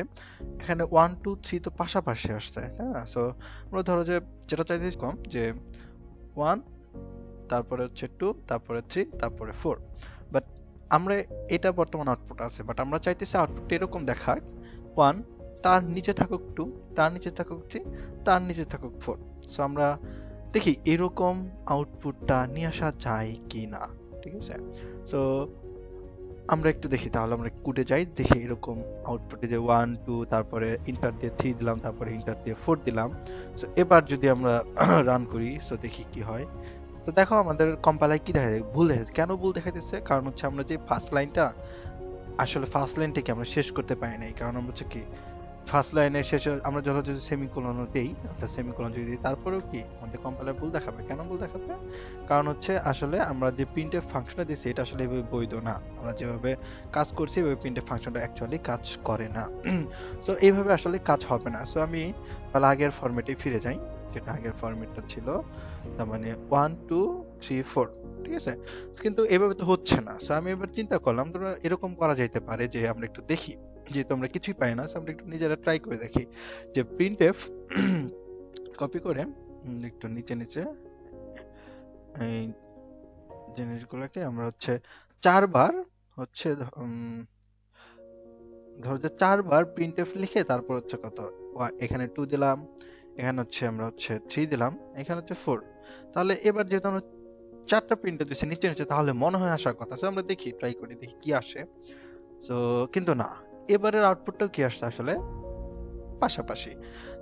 এখানে 1 2 3 তো পাশাপাশি আসছে, হ্যাঁ? সো আমরা ধরো যে যেটা চাইতেছি কম, যে 1 তারপরে হচ্ছে 2 তারপরে 3 তারপরে 4, বাট আমরা এটা বর্তমান আউটপুট আছে, বাট আমরা চাইতেছি আউটপুট এরকম দেখাক 1 তার নিচে থাকুক 2 তার নিচে থাকুক 3 তার নিচে থাকুক 4। সো আমরা দেখি এরকম আউটপুটটা নিয়ে আসা যায় কি না, ঠিক আছে? সো আমরা একটু দেখি, তাহলে আমরা কোডে যাই, দেখি এরকম আউটপুটে যে 1 2 তারপরে ইন্টার দিয়ে 3 দিলাম, তারপরে ইন্টার দিয়ে 4 দিলাম। সো এবার যদি আমরা রান করি, সো দেখি কি হয়। তো দেখো আমাদের কম্পাইলার কি দেখা যায়, ভুল দেখাচ্ছে। কেন ভুল দেখাইতেছে, কারণ হচ্ছে আমরা যে ফার্স্ট লাইনটা, আসলে ফার্স্ট লাইনটাকে আমরা শেষ করতে পারি নাই, কারণ আমরা হচ্ছে কি ফার্স্ট লাইনের শেষে আমরা ধরো যদি সেমিকোলন দেই, অর্থাৎ সেমিকোলন যদি দিই, তারপরেও কি আমাদের কম্পাইলার ভুল দেখাবে। কেন ভুল দেখাবে, কারণ হচ্ছে আসলে আমরা যে প্রিন্টএফ ফাংশনটা দিয়েছি এটা আসলে এভাবে বৈধ না, আমরা যেভাবে কাজ করছি ওই প্রিন্টএফ ফাংশনটা অ্যাকচুয়ালি কাজ করে না। তো এইভাবে আসলে কাজ হবে না। সো আমি তাহলে আগের ফরম্যাটে ফিরে যাই, যেটা আগের ফরম্যাটটা ছিল, তার মানে 1 2 3 4, ঠিক আছে? কিন্তু এভাবে তো হচ্ছে না। সো আমি এবার চিন্তা করলাম তোমরা এরকম করা যাইতে পারে যে আমরা একটু দেখি, যেহেতু আমরা কিছুই পাই না, সো আমরা একটু নিজেরা ট্রাই করে দেখি যে প্রিন্টএফ কপি করে একটু নিচে নিচে এই জিনিসগুলোকে আমরা হচ্ছে 4 বার হচ্ছে ধরো যে 4 বার প্রিন্টএফ লিখে তারপর হচ্ছে কত, এখানে 2 দিলাম, এখানে হচ্ছে আমরা হচ্ছে 3 দিলাম, এখানে হচ্ছে 4। তাহলে এবার যেহেতু আমরা 4টা প্রিন্টএফ দিচ্ছি নিচে নিচে, তাহলে মনে হয় আসার কথা। সো আমরা দেখি, ট্রাই করি, দেখি কি আসে। সো কিন্তু না, এবারের আউটপুটটাও কি আসছে আসলে, পাশাপাশি।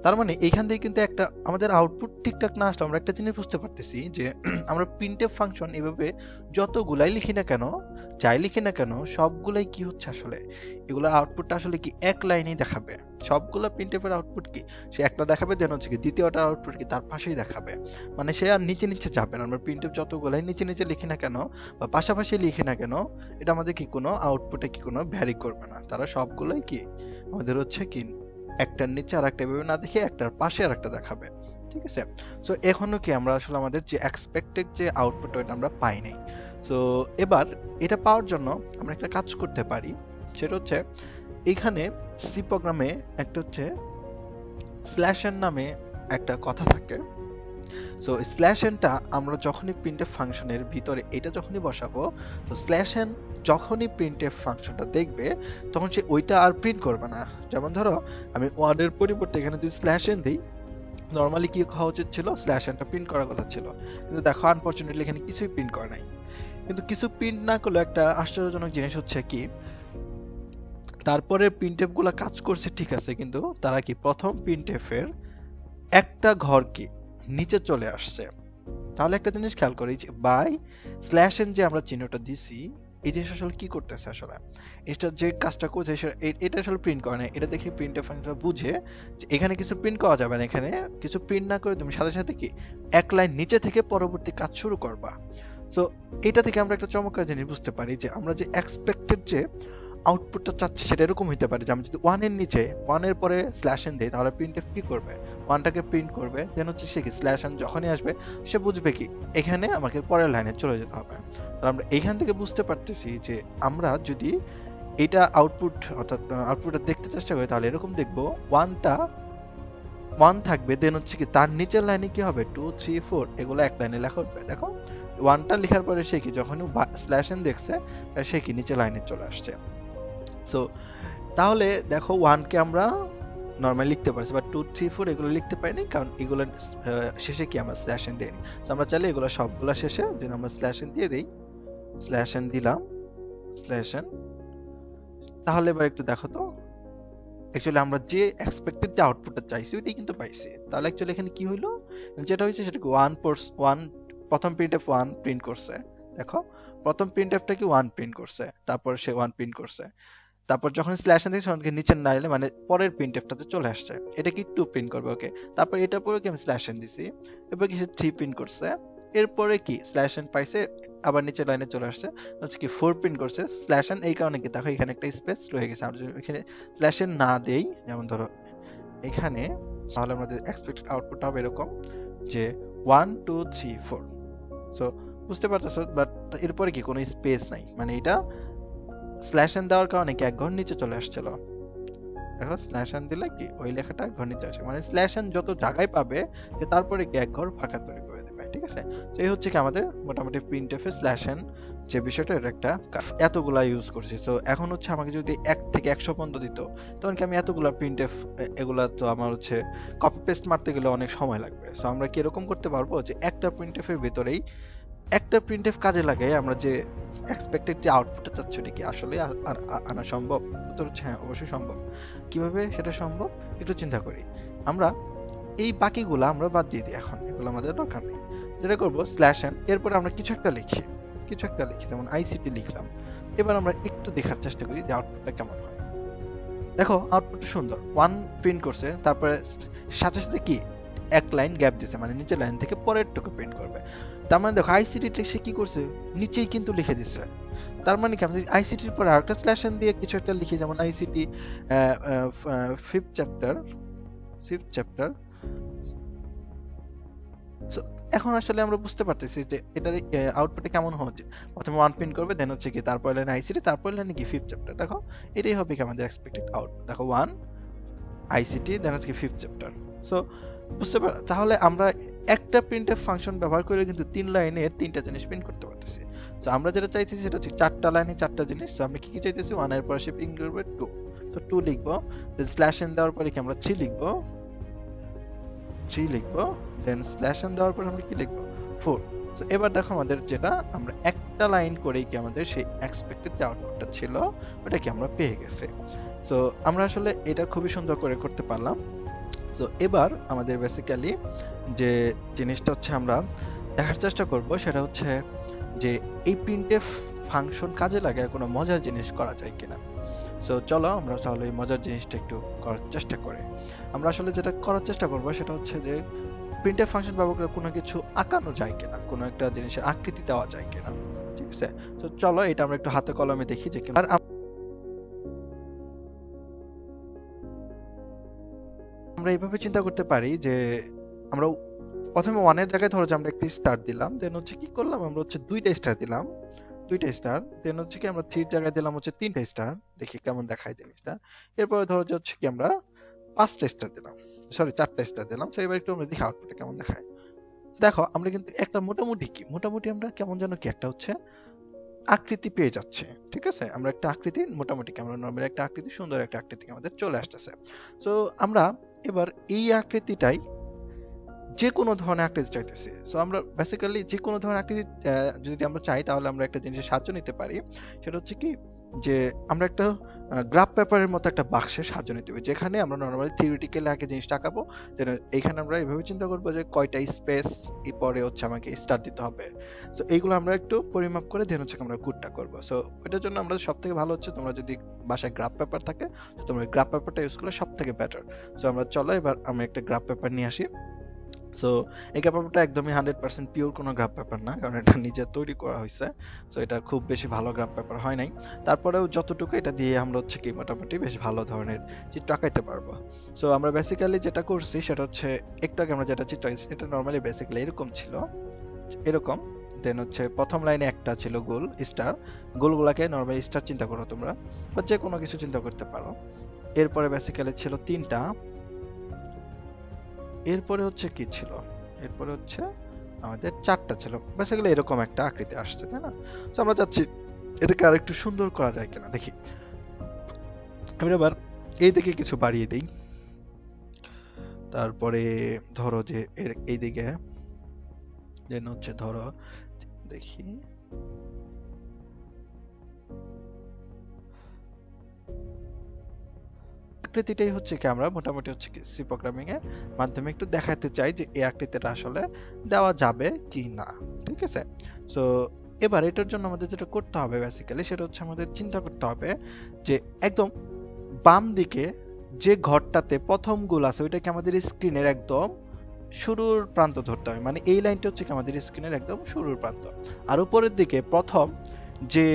তার মানে এইখান থেকে কিন্তু একটা আমাদের আউটপুট ঠিকঠাক না আসলে আমরা একটা জিনিস বুঝতে পারতেছি যে আমরা প্রিন্টএফ ফাংশন এভাবে যতগুলাই লিখি না কেন, যাই লিখি না কেন, সবগুলাই কি হচ্ছে আসলে এগুলোর আউটপুটটা আসলে কি এক লাইনেই দেখাবে। সবগুলো প্রিন্টএফ এর আউটপুট কি সে একটা দেখাবে, দেন হচ্ছে কি দ্বিতীয়টার আউটপুট কি তার পাশেই দেখাবে। মানে সে আর নিচে নিচে যাবে না। আমরা প্রিন্টএফ যতগুলাই নিচে নিচে লিখি না কেন বা পাশাপাশি লিখি না কেন, এটা আমাদের কি কোনো আউটপুটে কি কোনো ভ্যারি করবে না। তারা সবগুলোই কি আমাদের হচ্ছে কি একটার নিচে আর একটা এভাবে না দেখে একটার পাশে আর একটা দেখাবে। ঠিক আছে, সো এখনো কি আমরা আসলে আমাদের যে এক্সপেক্টেড যে আউটপুট ওটা আমরা পাই নাই। সো এবার এটা পাওয়ার জন্য আমরা একটা কাজ করতে পারি, সেটা হচ্ছে এখানে সি প্রোগ্রামে একটা হচ্ছে স্ল্যাশ এন নামে একটা কথা থাকে। সো স্ল্যাশ এনটা আমরা যখনই প্রিন্টএফ ফাংশনের ভিতরে এটা যখনই বসাবো, তো স্ল্যাশ এন যখনই প্রিন্টএফ ফাংশনটা দেখবে তখন সে ওইটা আর প্রিন্ট করবে না। যেমন ধরো আমি ওয়ানের পরিবর্তে এখানে যদি স্ল্যাশ এন দিই, নরমালি কি হওয়া উচিত ছিল, স্ল্যাশ এনটা প্রিন্ট করার কথা ছিল, কিন্তু দেখো আনফরচুনেটলি এখানে কিছুই প্রিন্ট করে নাই। কিন্তু কিছু প্রিন্ট না করলে একটা আশ্চর্যজনক জিনিস হচ্ছে কি, তারপরে প্রিন্টএফ গুলা কাজ করছে ঠিক আছে, কিন্তু তারা কি প্রথম প্রিন্টএফ এর একটা ঘর কি নিচে চলে আসছে। তাহলে একটা জিনিস খেয়াল করি যে বাই স্ল্যাশ এন যে আমরা চিহ্নটা দিছি, এই জিনিসটা আসলে কি করতেছে, আসলে এটা যে কাজটা করছে এটা আসলে প্রিন্ট করে না। এটা দেখে প্রিন্টএফ ফাংশনটা বুঝে যে এখানে কিছু প্রিন্ট করা যাবে না, এখানে কিছু প্রিন্ট না করে তুমি সাথে সাথে কি এক লাইন নিচে থেকে পরবর্তী কাজ শুরু করবা। সো এটা থেকে আমরা একটা চমৎকার জিনিস বুঝতে পারি যে আমরা যে এক্সপেক্টেড যে আউটপুটটা চাচ্ছি সেটা এরকম হইতে পারে যে আমি যদি ওয়ান এর নিচে ওয়ানের পরে স্ল্যাশ এন দেই, তাহলে প্রিন্টএফ কি করবে, ওয়ানটাকে প্রিন্ট করবে, দেন হচ্ছে সে কি স্ল্যাশ এন যখনই আসবে সে বুঝবে কি এখানে আমাকে পরের লাইনে চলে যেতে হবে। তাহলে আমরা এইখান থেকে বুঝতে পারতেছি যে আমরা যদি এটা আউটপুট অর্থাৎ আউটপুটটা দেখতে চেষ্টা করি, তাহলে এরকম দেখবো ওয়ানটা ওয়ান থাকবে, দেন হচ্ছে কি তার নিচের লাইনে কি হবে 2 3 4 এগুলো এক লাইনে লেখা হবে। দেখো ওয়ানটা লেখার পরে সে কি যখনই স্ল্যাশ এন দেখছে সে কি নিচে লাইনে চলে আসছে। সো তাহলে দেখো ওয়ানকে আমরা নরমালি লিখতে পারছি, বাট 2 3 4 এগুলো লিখতে পারিনি, কারণ এগুলো শেষে কি আমরা স্ল্যাশ এন দেইনি। তো আমরা চাইলে এগুলো সবগুলো শেষে যদি আমরা স্ল্যাশ এন দিয়ে দেই, স্ল্যাশ এন দিলাম, স্ল্যাশ এন, তাহলে এবার একটু দেখো তো অ্যাকচুয়ালি আমরা যে এক্সপেক্টেড যে আউটপুটটা চাইছি ওইটাই কিন্তু পাইছি। তাহলে অ্যাকচুয়ালি এখানে কি হইলো, যেটা হয়েছে সেটা কি ওয়ান প্রথম প্রিন্টএফ ওয়ান প্রিন্ট করছে। দেখো প্রথম প্রিন্টএফটা কি ওয়ান প্রিন্ট করছে, তারপর সে ওয়ান প্রিন্ট করছে, তারপর যখন স্ল্যাশ এন দিয়েছে তখন নিচের না এলে মানে পরের প্রিন্টএফটাতে চলে আসছে, এটা কি 2 প্রিন্ট করবে। ওকে, তারপর এটার পরে কি আমি স্ল্যাশ এন দিছি, এরপর কি সে 3 প্রিন্ট করছে, এরপরে কি স্ল্যাশ এন পাইছে আবার নিচের লাইনে চলে আসছে, হচ্ছে কি 4 প্রিন্ট করছে। স্ল্যাশ এন এই কারণে কি দেখো এখানে একটা স্পেস রয়ে গেছে, আমরা যদি এখানে স্ল্যাশ এন না দেই, যেমন ধরো এখানে, তাহলে আমাদের এক্সপেক্টেড আউটপুট হবে এরকম যে 1 2 3 4। সো বুঝতে পারতেছো, বাট এরপরে কি কোনো স্পেস নাই, মানে এটা স্ল্যাশ এন দেওয়ার কারণে কি এক ঘর নিচে চলে আসছিল। দেখো স্ল্যাশ এন দিলে কি ওই লেখাটা এক ঘর নিচে আসে, মানে স্ল্যাশ এন যত জায়গায় পাবে যে তারপরে কি এক ঘর ফাঁকা তৈরি করে দেবে। ঠিক আছে, তো এই হচ্ছে কি আমাদের মোটামুটি প্রিন্টএফ এ স্ল্যাশ এন যে বিষয়টা, এর একটা এতগুলা ইউজ করছি। সো এখন হচ্ছে আমাকে যদি 1 থেকে 100 পর্যন্ত দিত, তখন কি আমি এতগুলা প্রিন্টএফ এগুলা তো আমার হচ্ছে কপি পেস্ট মারতে গেলে অনেক সময় লাগবে। সো আমরা কি এরকম করতে পারবো যে একটা প্রিন্টএফ এর ভিতরেই একটা প্রিন্টএফ কাজে লাগাই আমরা যে এক্সপেক্টেড যে আউটপুটটা চাচ্ছি ওটা কি আসলে আনা সম্ভব? উত্তর হচ্ছে হ্যাঁ, অবশ্যই সম্ভব। কিভাবে সেটা সম্ভব একটু চিন্তা করি। আমরা এই বাকিগুলো আমরা বাদ দিয়ে দিই, এখন এগুলো আমাদের দরকার নেই। যেটা করবো স্ল্যাশ এন, এরপরে আমরা কিছু একটা লিখি, যেমন আইসিটি লিখলাম। এবার আমরা একটু দেখার চেষ্টা করি যে আউটপুটটা কেমন হয়। দেখো আউটপুটটা সুন্দর, ওয়ান প্রিন্ট করছে, তারপরে সাথে সাথে কি এক লাইন গ্যাপ দিয়েছে, মানে নিচের লাইন থেকে পরের টুকু প্রিন্ট করবে। তার মানে দেখো আইসিটি সে কি করছে নিচেই কিন্তু লিখে দিচ্ছে। তার মানে কি আমি আইসিটির পরে আরেকটা স্ল্যাশ এন দিয়ে কিছু একটা লিখি, যেমন আইসিটি ফিফথ চ্যাপ্টার। সো এখন আসলে আমরা বুঝতে পারতেছি যে এটা আউটপুটে কেমন হওয়া উচিত। প্রথমে ওয়ান প্রিন্ট করবে, দেন হচ্ছে কি তারপর লাইনে আইসিটি, তারপর লাইনে কি ফিফথ চ্যাপ্টার। দেখো এটাই হবে কি আমাদের এক্সপেক্টেড আউটপুট। দেখো ওয়ান আইসিটি, দেন হচ্ছে কি ফিফথ চ্যাপ্টার। সো বুঝতে পার, তাহলে আমরা একটা প্রিন্টএফ ফাংশন ব্যবহার করে কিন্তু 3 লাইনের 3টা জিনিস প্রিন্ট করতে পারতেছি। সো আমরা যেটা চাইতেছি সেটা হচ্ছে 4টা লাইনে 4টা জিনিস। সো আমরা কি চাইতেছি, 1 এর পরে সে প্রিন্ট করবে 2, তো 2 লিখবো, দেন স্ল্যাশ এন দেওয়ার পরে কি আমরা 3 লিখবো, দেন স্ল্যাশ এন দেওয়ার পরে আমরা কি লিখবো 4। সো এবার দেখো আমাদের যেটা আমরা একটা একটা লাইন করেই কি আমাদের সেই এক্সপেক্টেড যে আউটপুটটা ছিল ওটা কি আমরা পেয়ে গেছি। সো আমরা আসলে এটা খুবই সুন্দর করে করতে পারলাম। সো এবার আমাদের বেসিক্যালি যে জিনিসটা হচ্ছে আমরা দেখার চেষ্টা করব সেটা হচ্ছে যে এই প্রিন্টএফ ফাংশন কাজে লাগায় কোনো মজার জিনিস করা যায় কিনা। সো চলো আমরা তাহলে এই মজার জিনিসটা একটু করার চেষ্টা করি। আমরা আসলে যেটা করার চেষ্টা করব সেটা হচ্ছে যে প্রিন্টএফ ফাংশন ব্যবহার করে কোনো কিছু আঁকানো যায় কিনা, কোনো একটা জিনিসের আকৃতি দেওয়া যায় কিনা, ঠিক আছে। তো চলো এটা আমরা একটু হাতে কলমে দেখি যে আর আমরা এইভাবে চিন্তা করতে পারি যে আমরা প্রথমে 1 এর জায়গায় ধরো যে আমরা একটা স্টার দিলাম, দেন হচ্ছে কি করলাম আমরা হচ্ছে দুইটা স্টার দিলাম, দুইটা স্টার, দেন হচ্ছে কি আমরা 3 এর জায়গায় দিলাম হচ্ছে তিনটা স্টার, দেখি কেমন দেখায় জিনিসটা। এরপরে ধরো যে হচ্ছে কি আমরা 5টা স্টার দিলাম, সরি 4টা স্টার দিলাম। তো এবার একটু আমরা দেখি আউটপুটে কেমন দেখায়। দেখো আমরা কিন্তু একটা মোটামুটি আমরা কেমন যেন কি একটা হচ্ছে আকৃতি পেয়ে যাচ্ছে, ঠিক আছে। আমরা একটা আকৃতি মোটামুটি আমরা নরমালি একটা আকৃতি, সুন্দর একটা আকৃতি আমাদের চলে আসতেছে। সো আমরা এবার এই আকৃতিটাই যে কোনো ধরনের আকৃতি চাইতেছি। সো আমরা বেসিক্যালি যে কোনো ধরনের আকৃতি যদি আমরা চাই তাহলে আমরা একটা জিনিসের সাহায্য নিতে পারি। সেটা হচ্ছে কি যে আমরা একটা গ্রাফ পেপারের মতো একটা বাক্সের সাহায্য নিতে হবে, যেখানে আমরা নরমালি থিওরিটিক্যালি আগে জিনিসটা আঁকাবো। দেন এইখানে আমরা এইভাবে চিন্তা করবো যে কয়টা স্পেস এই পরে হচ্ছে আমাকে স্টার দিতে হবে। সো এইগুলো আমরা একটু পরিমাপ করে দেন হচ্ছে আমরা কোডটা করবো। সো এটার জন্য আমরা সব থেকে ভালো হচ্ছে তোমরা যদি বাসায় গ্রাফ পেপার থাকে তো তোমরা গ্রাফ পেপারটা ইউজ করলে সব থেকে বেটার। সো আমরা চলো এবার আমি একটা গ্রাফ পেপার নিয়ে আসি। সো এই গ্রাফ পেপারটা একদমই 100% পিওর কোনো গ্রাফ পেপার না, কারণ এটা নিজে তৈরি করা হয়েছে। সো এটা খুব বেশি ভালো গ্রাফ পেপার হয় নাই, তারপরেও যতটুকু এটা দিয়ে আমরা হচ্ছে কি মোটামুটি বেশ ভালো ধরনের চিত্র আঁকাইতে পারবো। সো আমরা বেসিক্যালি যেটা করছি সেটা হচ্ছে একটু আগে আমরা যেটা চিত্র আঁকাইছি এটা নর্মালি বেসিক্যালি এরকম ছিল, এরকম। দেন হচ্ছে প্রথম লাইনে একটা ছিল গোল স্টার, গোলগুলাকে নর্মালি স্টার চিন্তা করো তোমরা, বা যে কোনো কিছু চিন্তা করতে পারো। এরপরে বেসিক্যালি ছিল তিনটা, এরপরে হচ্ছে কি ছিল, এরপরে হচ্ছে আমাদের 4টা ছিল। বেসিক্যালি এরকম একটা আকৃতি আসছে, তাই না। তো আমরা যাচ্ছি এটাকে আর একটু সুন্দর করা যায় কিনা দেখি। আমি এবার এই দিকে কিছু বাড়িয়ে দিই, তারপরে ধরো যে এই দিকে দেন হচ্ছে ধরো দেখি আকৃতিটাই হচ্ছে কি আমরা মোটামুটি হচ্ছে কি সি প্রোগ্রামিং এর মাধ্যমে একটু দেখাতে চাই যে এই আকৃতিটা আসলে দেওয়া যাবে কি না, ঠিক আছে। সো এবার এটার জন্য আমাদের যেটা করতে হবে বেসিক্যালি সেটা হচ্ছে আমাদের চিন্তা করতে হবে যে একদম বাম দিকে যে ঘরটাতে প্রথম গোল আছে ওইটাকে আমাদের স্ক্রিনের একদম শুরুর প্রান্ত ধরতে হবে, মানে এই লাইনটা হচ্ছে কি আমাদের স্ক্রিনের একদম শুরুর প্রান্ত। আর উপরের দিকে প্রথম যে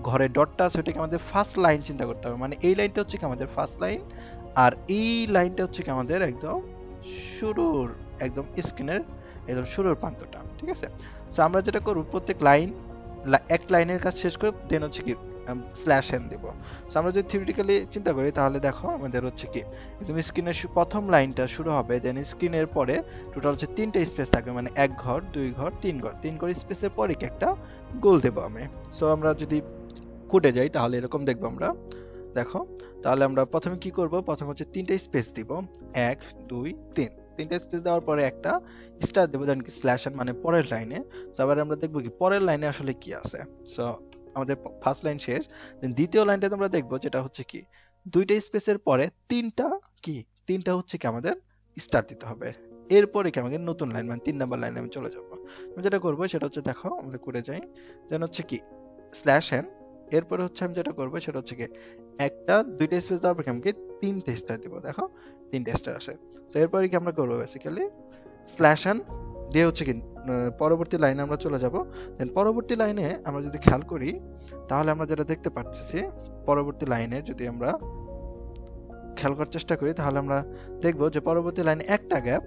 ঘরে ডটটা আছে ওটাকে আমাদের ফার্স্ট লাইন চিন্তা করতে হবে, মানে এই লাইনটা হচ্ছে কি আমাদের ফার্স্ট লাইন, আর এই লাইনটা হচ্ছে কি আমাদের একদম শুরুর, একদম স্ক্রিনের একদম শুরুর প্রান্তটা, ঠিক আছে। সো আমরা যেটা করব প্রত্যেক লাইন এক লাইনের কাজ শেষ করে দেন হচ্ছে কি স্ল্যাশ এন দেব। সো আমরা যদি থিওরিটিক্যালি চিন্তা করি তাহলে দেখো আমাদের হচ্ছে কি একদম স্ক্রিনের প্রথম লাইনটা শুরু হবে, দেন স্ক্রিনের পরে টোটাল হচ্ছে 3টা স্পেস থাকবে, মানে এক ঘর, দুই ঘর, তিন ঘর স্পেসের পরে কি একটা গোল দেব আমি। সো আমরা যদি কোডে যাই তাহলে এরকম দেখবো আমরা, দেখো তাহলে আমরা প্রথমে কি করব, প্রথম হচ্ছে 3টা স্পেস দিব, 1 2 3, 3টা স্পেস দেওয়ার পরে একটা স্টার দেব, দেন কি স্ল্যাশ এন মানে পরের লাইনে। তো আবার আমরা দেখব কি পরের লাইনে আসলে কি আছে। সো আমাদের ফার্স্ট লাইন শেষ, দেন দ্বিতীয় লাইনটা আমরা দেখব যেটা হচ্ছে কি দুইটা স্পেসের পরে তিনটা হচ্ছে কি আমাদের স্টার দিতে হবে। এরপরে কি আমাদের নতুন লাইন মানে 3 নাম্বার লাইনে আমি চলে যাব। আমি যেটা করব সেটা হচ্ছে দেখো আমরা করে যাই, দেন হচ্ছে কি স্ল্যাশ এন, এরপরে হচ্ছে আমি যেটা করব সেটা হচ্ছে কি দুইটা স্পেস দেওয়ার পরে আমাকে 3টে স্টার দিব, দেখো 3টে স্টার আসে। তো এরপরে কি আমরা করব বেসিক্যালি স্ল্যাশ এন দিয়ে হচ্ছে কি পরবর্তী লাইনে আমরা চলে যাব। দেন পরবর্তী লাইনে আমরা যদি খেয়াল করি তাহলে আমরা যেটা দেখতে পাচ্ছি পরবর্তী লাইনে যদি আমরা খেয়াল করার চেষ্টা করি তাহলে আমরা দেখব যে পরবর্তী লাইনে একটা গ্যাপ,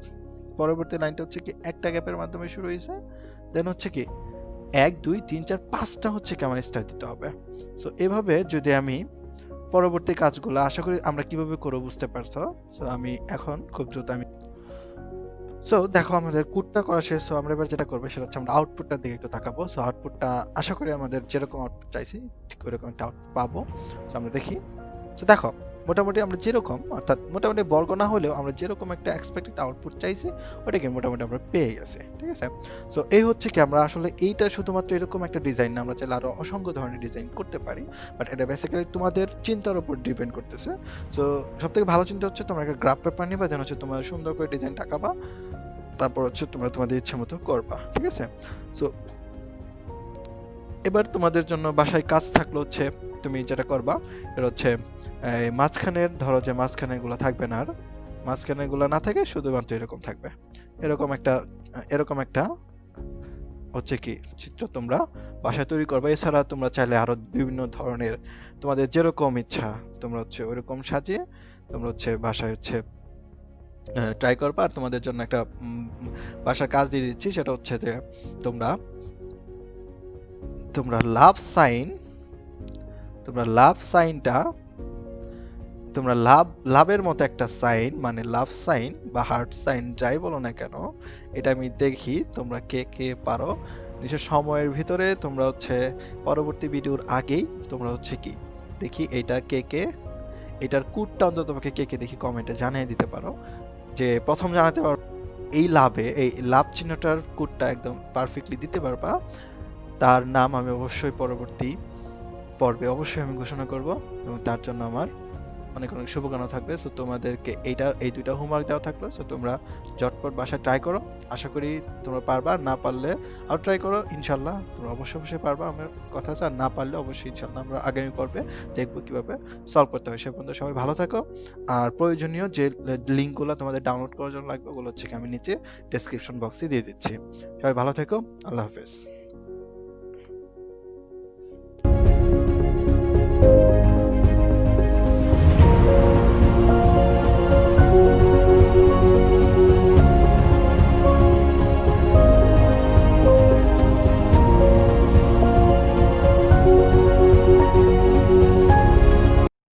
পরবর্তী লাইনটা হচ্ছে কি একটা গ্যাপের মাধ্যমে শুরু হয়েছে, দেন হচ্ছে কি 1 2 3 4 5টা হচ্ছে কি আমার স্টার দিতে হবে। সো এভাবে যদি আমি পরবর্তী কাজগুলো আশা করি আমরা কিভাবে করব বুঝতে পারছো। সো আমি এখন খুব দ্রুত সো দেখো আমাদের কোডটা করা শেষ। সো আমরা এবার যেটা করবো সেটা হচ্ছে আমরা আউটপুটটার দিকে একটু তাকাবো। সো আউটপুটটা আশা করি আমাদের যেরকম আউটপুট চাইছি ঠিক ওরকম একটা আউটপুট পাবো। সো আমরা দেখি। তো দেখো মোটামুটি আমরা যেরকম, অর্থাৎ মোটামুটি বর্গ না হলেও আমরা যেরকম একটা এক্সপেক্টেড আউটপুট চাইছি ওটাকে মোটামুটি আমরা পেয়ে গেছি, ঠিক আছে। সো এই হচ্ছে কি আমরা আসলে এইটা শুধুমাত্র এরকম একটা ডিজাইন না, আমরা চাইলে আরো অসংখ্য ধরনের ডিজাইন করতে পারি, বাট এটা বেসিক্যালি তোমাদের চিন্তার উপর ডিপেন্ড করতেছে। সো সবথেকে ভালো চিন্তা হচ্ছে তোমরা একটা গ্রাফ পেপার নিবা, দেন হচ্ছে তোমরা সুন্দর করে ডিজাইন আঁকাবা, তারপর হচ্ছে তোমরা তোমাদের ইচ্ছে মতো করবা, ঠিক আছে। সো এবার তোমাদের জন্য বাসায় কাজ থাকলো হচ্ছে তুমি যেটা করবা এটা হচ্ছে মাঝখানের, ধরো যে মাঝখানে গুলো থাকবে না, আর মাঝখানে গুলো না থাকে শুধুমাত্র এরকম থাকবে, এরকম একটা হচ্ছে কি চিত্র তোমরা বাসায় তৈরি করবে। এছাড়া তোমরা চাইলে আরো বিভিন্ন ধরনের তোমাদের যেরকম ইচ্ছা তোমরা হচ্ছে ওইরকম সাজিয়ে তোমরা হচ্ছে বাসায় হচ্ছে ট্রাই করবা। আর তোমাদের জন্য একটা বাসার কাজ দিয়ে দিচ্ছি, সেটা হচ্ছে যে তোমরা তোমরা লাভ সাইনটা তোমরা লাভের মতো একটা সাইন, মানে লাভ সাইন বা হার্ট সাইন যাই বলো না কেন, এটা আমি দেখি তোমরা কে কে পারো। নিশ্চয় সময়ের ভিতরে তোমরা হচ্ছে পরবর্তী ভিডিওর আগেই তোমরা হচ্ছে কি দেখি এইটা কে কে, এটার কোডটা অন্তত তোমাকে কে কে দেখি কমেন্টে জানিয়ে দিতে পারো। যে প্রথম জানাতে পারো এই লাভ চিহ্নটার কোডটা একদম পারফেক্টলি দিতে পারবা, তার নাম আমি অবশ্যই পরবর্তী পর্বে অবশ্যই আমি ঘোষণা করব, এবং তার জন্য আমার অনেক অনেক শুভকামনা থাকবে। সো তোমাদেরকে এই দুইটা হোমওয়ার্ক দেওয়া থাকলো, সো তোমরা ঝটপট বাসায় ট্রাই করো, আশা করি তোমরা পারবা। না পারলে আর ট্রাই করো, ইনশাল্লাহ তোমরা অবশ্যই পারবা, আমার কথা আছে। আর না পারলে অবশ্যই ইনশাল্লাহ আমরা আগামী পর্বে দেখবো কিভাবে সলভ করতে হয়। সে পর্যন্ত সবাই ভালো থাকো, আর প্রয়োজনীয় যে লিঙ্কগুলো তোমাদের ডাউনলোড করার জন্য লাগবে ওগুলো হচ্ছে আমি নিচে ডেসক্রিপশন বক্সে দিয়ে দিচ্ছি। সবাই ভালো থেকো, আল্লাহ হাফেজ।